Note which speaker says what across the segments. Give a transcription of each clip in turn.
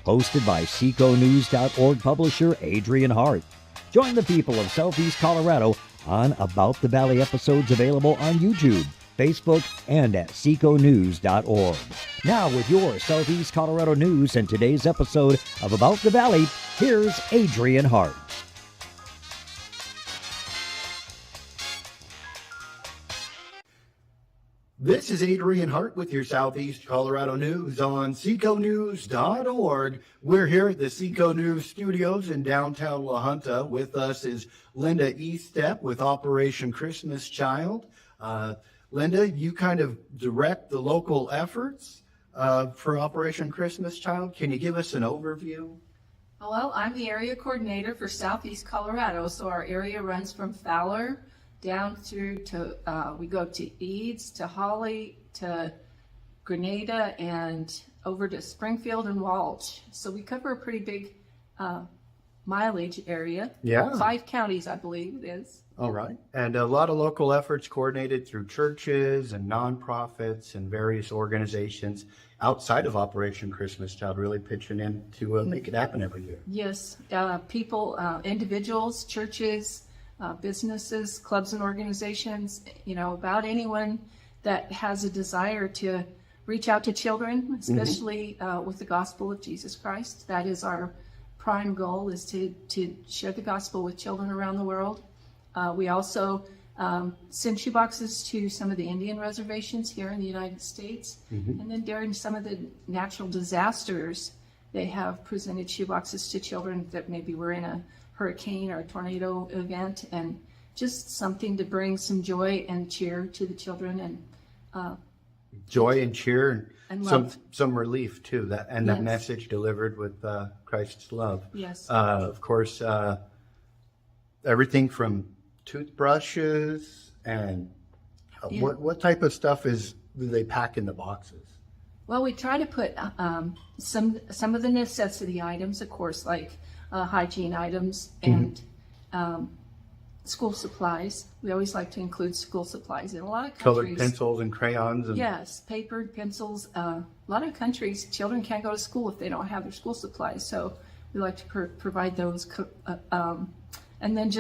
Speaker 1: hosted by SecoNews.org publisher Adrian Hart. Join the people of Southeast Colorado on About the Valley episodes available on YouTube, Facebook, and at SecoNews.org. Now with your Southeast Colorado news and today's episode of About the Valley, here's Adrian Hart.
Speaker 2: This is Adrian Hart with your Southeast Colorado news on SecoNews.org. We're here at the Seco News studios in downtown La Junta. With us is Linda Estep with Operation Christmas Child. Linda, you kind of direct the local efforts for Operation Christmas Child. Can you give us an overview?
Speaker 3: Well, I'm the area coordinator for Southeast Colorado, so our area runs from Fowler down through to, we go to Eads, to Holly, to Grenada, and over to Springfield and Walsh. So we cover a pretty big mileage area.
Speaker 2: Yeah.
Speaker 3: 5 counties, I believe it is.
Speaker 2: All right. And a lot of local efforts coordinated through churches and nonprofits and various organizations outside of Operation Christmas Child, really pitching in to make it happen every year.
Speaker 3: Yes, people, individuals, churches, businesses, clubs and organizations, about anyone that has a desire to reach out to children, especially with the gospel of Jesus Christ. That is our prime goal, is to share the gospel with children around the world. We also send shoeboxes to some of the Indian reservations here in the United States. And then during some of the natural disasters, they have presented shoeboxes to children that maybe were in a hurricane or a tornado event, and just something to bring some joy and cheer to the children, and
Speaker 2: joy and cheer and some relief too, that
Speaker 3: Yes.
Speaker 2: message delivered with Christ's love.
Speaker 3: Yes.
Speaker 2: Of course, everything from toothbrushes and what type of stuff do they pack in the boxes?
Speaker 3: Well, we try to put some of the necessity items, of course, like hygiene items and school supplies. We always like to include school supplies in a lot of countries.
Speaker 2: Colored pencils and crayons.
Speaker 3: Yes, paper, pencils. A lot of countries, children can't go to school if they don't have their school supplies. So we like to provide those. And then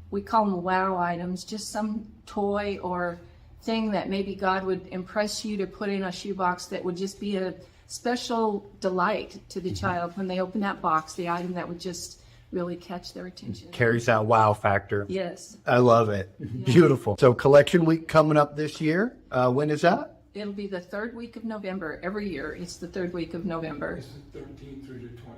Speaker 3: we call them wow items, just some toy or thing that maybe God would impress you to put in a shoebox that would just be a special delight to the child when they open that box, the item that would just really catch their attention.
Speaker 2: Carries that wow factor.
Speaker 3: Yes.
Speaker 2: I love it. Yeah. Beautiful. So collection week coming up this year. When is that?
Speaker 3: It'll be the 3rd week of November. Every year it's the 3rd week of November.
Speaker 4: It's the 13th through the 20th.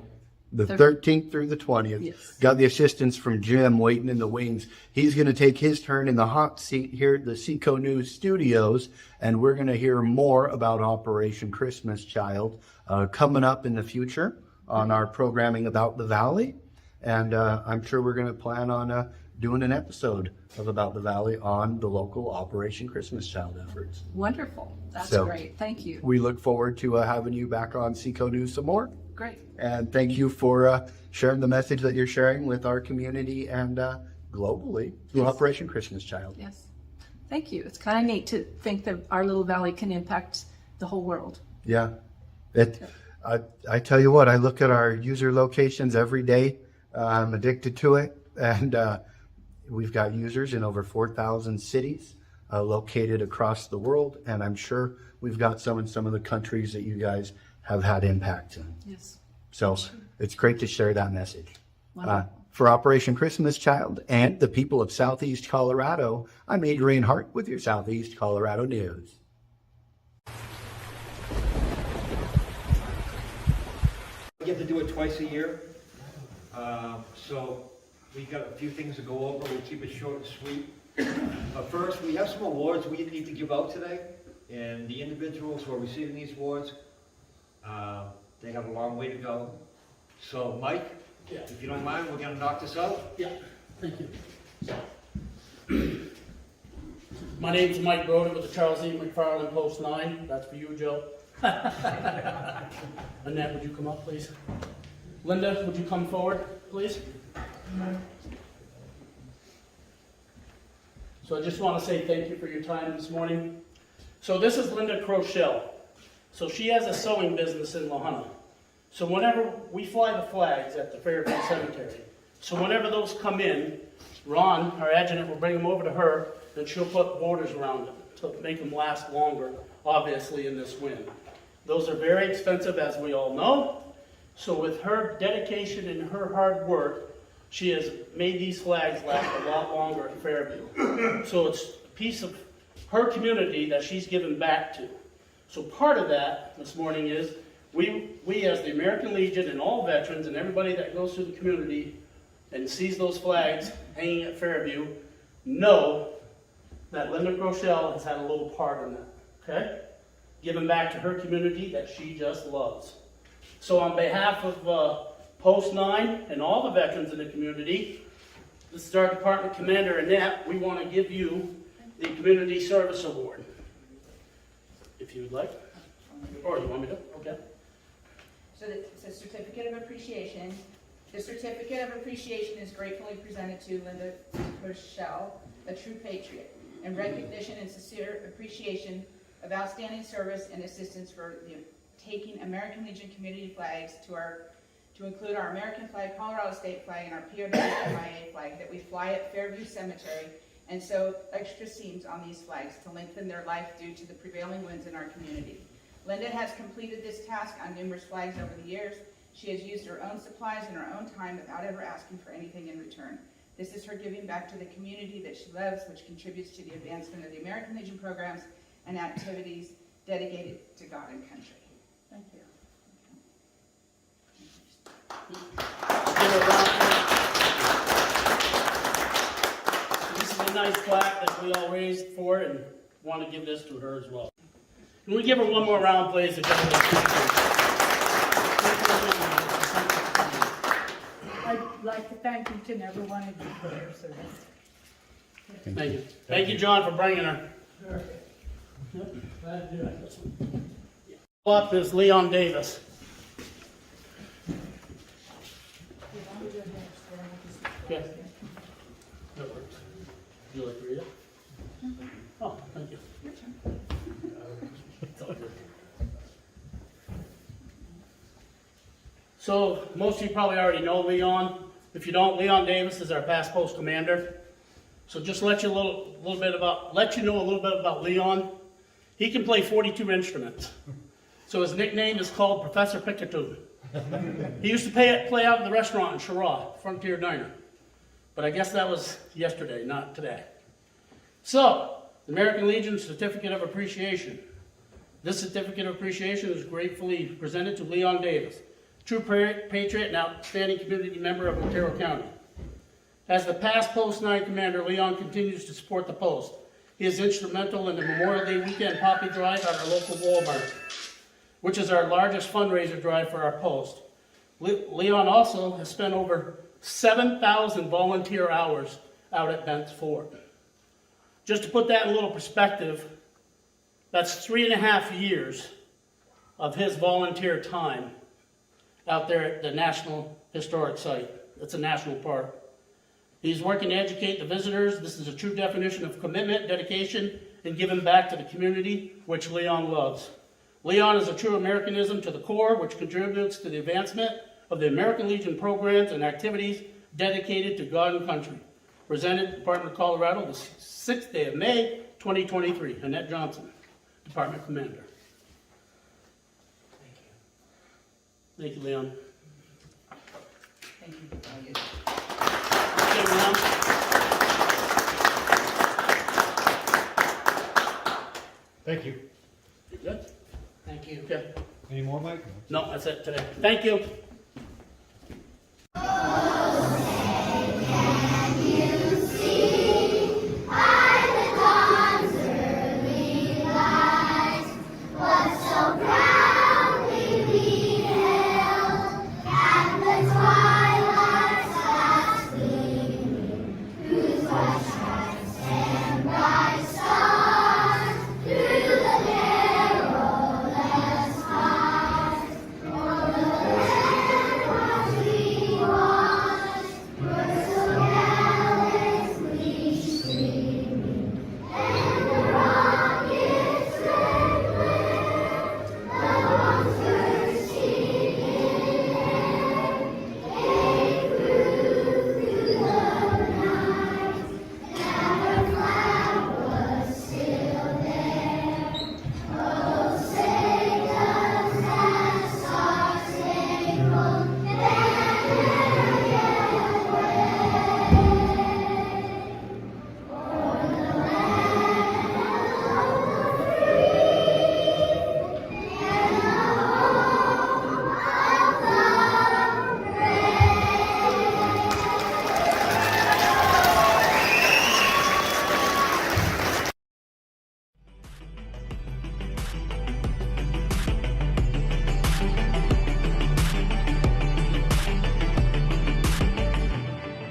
Speaker 2: The 13th through the 20th.
Speaker 3: Yes.
Speaker 2: Got the assistance from Jim waiting in the wings. He's going to take his turn in the hot seat here at the Seco News studios, and we're going to hear more about Operation Christmas Child coming up in the future on our programming About the Valley. And I'm sure we're going to plan on doing an episode of About the Valley on the local Operation Christmas Child efforts.
Speaker 3: Wonderful. That's great. Thank you.
Speaker 2: We look forward to having you back on Seco News some more.
Speaker 3: Great.
Speaker 2: And thank you for sharing the message that you're sharing with our community and globally through Operation Christmas Child.
Speaker 3: Yes. Thank you. It's kind of neat to think that our little valley can impact the whole world.
Speaker 2: Yeah. I tell you what, I look at our user locations every day. I'm addicted to it. And we've got users in over 4,000 cities located across the world. And I'm sure we've got some in some of the countries that you guys have had impact in.
Speaker 3: Yes.
Speaker 2: So it's great to share that message. For Operation Christmas Child and the people of Southeast Colorado, I'm Adrian Hart with your Southeast Colorado News.
Speaker 5: We get to do it twice a year. So we got a few things to go over. We'll keep it short and sweet. First, we have some awards we need to give out today. And the individuals who are receiving these awards, they have a long way to go. So, Mike, if you don't mind, we're going to knock this out.
Speaker 6: Yeah, thank you. My name's Mike Broder with the Charles E. McFarland Post 9. That's for you, Joe. Annette, would you come up, please? Linda, would you come forward, please? So I just want to say thank you for your time this morning. So this is Linda Crochelle. So she has a sewing business in La Junta. So whenever we fly the flags at the Fairview Cemetery, so whenever those come in, Ron, our adjutant, will bring them over to her, and she'll put borders around them to make them last longer, obviously in this wind. Those are very expensive, as we all know. So with her dedication and her hard work, she has made these flags last a lot longer at Fairview. So it's a piece of her community that she's given back to. So part of that this morning is we as the American Legion and all veterans and everybody that goes through the community and sees those flags hanging at Fairview know that Linda Groeschel has had a little part in that, okay? Giving back to her community that she just loves. So on behalf of Post 9 and all the veterans in the community, this is our Department Commander Annette, we want to give you the Community Service Award. If you would like. Or you want me to? Okay.
Speaker 4: So it's a certificate of appreciation. The certificate of appreciation is gratefully presented to Linda Groeschel, a true patriot, in recognition and sincere appreciation of outstanding service and assistance for taking American Legion community flags to include our American flag, Colorado state flag, and our POW/MIA flag that we fly at Fairview Cemetery, and sew extra seams on these flags to lengthen their life due to the prevailing winds in our community. Linda has completed this task on numerous flags over the years. She has used her own supplies and her own time without ever asking for anything in return. This is her giving back to the community that she loves, which contributes to the advancement of the American Legion programs and activities dedicated to God and country. Thank you.
Speaker 6: Give her a round of applause. This is a nice plaque that we all raised for and want to give this to her as well. Can we give her one more round, please?
Speaker 7: I'd like to thank each and every one of you for their service.
Speaker 6: Thank you. Thank you, John, for bringing her. Yep. Glad to do it. Up is Leon Davis. Okay. That works. Would you like to read it? Oh, thank you. It's all good. So, most of you probably already know Leon. If you don't, Leon Davis is our past post commander. So just let you know a little bit about Leon. He can play 42 instruments. So his nickname is called Professor Pickatoon. He used to play out in the restaurant in Chiraw, Frontier Diner. But I guess that was yesterday, not today. So, the American Legion Certificate of Appreciation. This Certificate of Appreciation is gratefully presented to Leon Davis, true patriot and outstanding community member of Otero County. As the past Post 9 commander, Leon continues to support the post. He is instrumental in the Memorial Day weekend poppy drive at our local Walmart, which is our largest fundraiser drive for our post. Leon also has spent over 7,000 volunteer hours out at Bent's Fort. Just to put that in a little perspective, that's 3.5 years of his volunteer time out there at the National Historic Site. It's a national park. He's working to educate the visitors. This is a true definition of commitment, dedication, and giving back to the community, which Leon loves. Leon is a true Americanism to the core, which contributes to the advancement of the American Legion programs and activities dedicated to God and country. Presented, Department of Colorado, the 6th day of May, 2023. Annette Johnson, Department Commander. Thank you, Leon.
Speaker 4: Thank you.
Speaker 6: Okay, Leon.
Speaker 8: Thank you.
Speaker 6: You good?
Speaker 4: Thank you.
Speaker 6: Okay.
Speaker 8: Any more, Mike?
Speaker 6: No, that's it today. Thank you.